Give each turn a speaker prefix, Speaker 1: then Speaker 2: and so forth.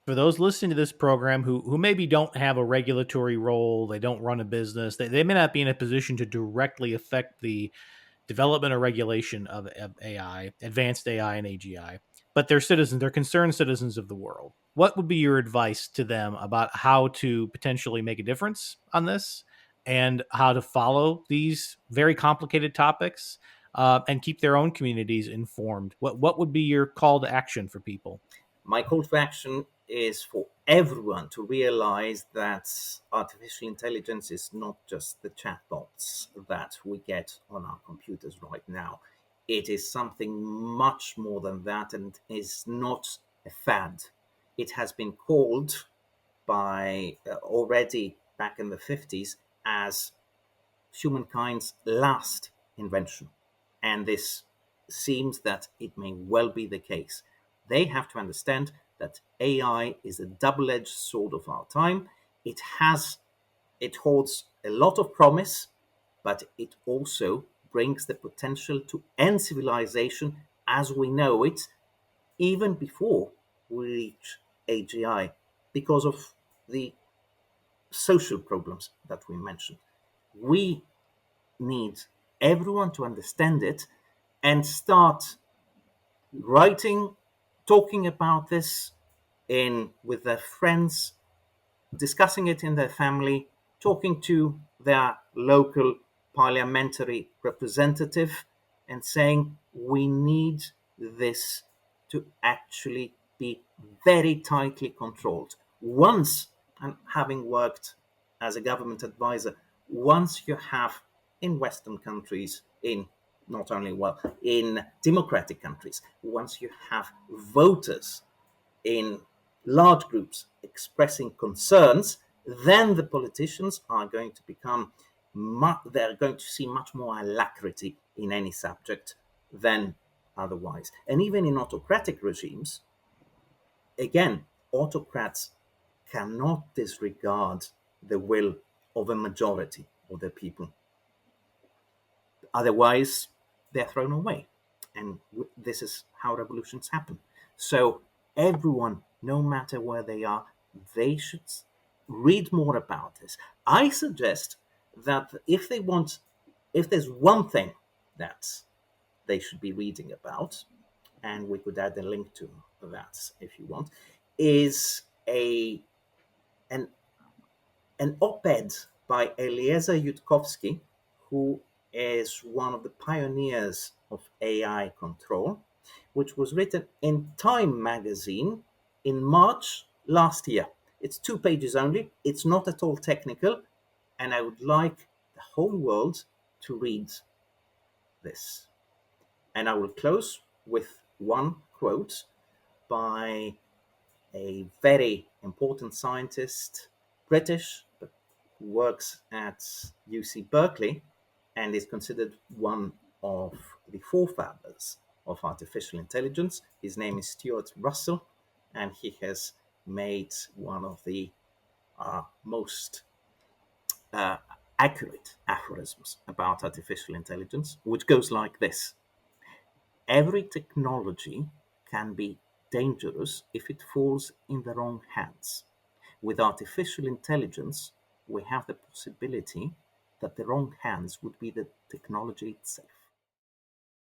Speaker 1: For those listening to this program who maybe don't have a regulatory role, they don't run a business, they may not be in a position to directly affect the development or regulation of AI, advanced AI and AGI, but they're citizens, they're concerned citizens of the world. What would be your advice to them about how to potentially make a difference on this and how to follow these very complicated topics and keep their own communities informed? What would be your call to action for people?
Speaker 2: My call to action is for everyone to realize that artificial intelligence is not just the chatbots that we get on our computers right now. It is something much more than that and is not a fad. It has been called by already back in the 50s as humankind's last invention. And this seems that it may well be the case. They have to understand that AI is a double edged sword of our time. It has it holds a lot of promise, but it also brings the potential to end civilization as we know it, even before we reach AGI, because of the social problems that we mentioned. We need everyone to understand it and start writing, talking about this in with their friends, discussing it in their family, talking to their local parliamentary representative and saying we need this to actually be very tightly controlled. Once, and having worked as a government advisor, once you have in Western countries, in not only well, in democratic countries, once you have voters in large groups expressing concerns, then the politicians are going to become, they're going to see much more alacrity in any subject than otherwise. And even in autocratic regimes, again, autocrats cannot disregard the will of a majority of the people. Otherwise, they're thrown away. And this is how revolutions happen. So, everyone, no matter where they are, they should read more about this. I suggest that if there's one thing that they should be reading about, and we could add a link to that if you want, is an an op-ed by Eliezer Yudkowsky, who is one of the pioneers of AI control, which was written in Time magazine in March last year. It's 2 pages only. It's not at all technical, and I would like the whole world to read this. And I will close with one quote by a very important scientist, British, but who works at UC Berkeley and is considered one of the forefathers of artificial intelligence. His name is Stuart Russell, and he has made one of the most uh, accurate aphorisms about artificial intelligence, which goes like this: every technology can be dangerous if it falls in the wrong hands. With artificial intelligence, we have the possibility that the wrong hands would be the technology itself.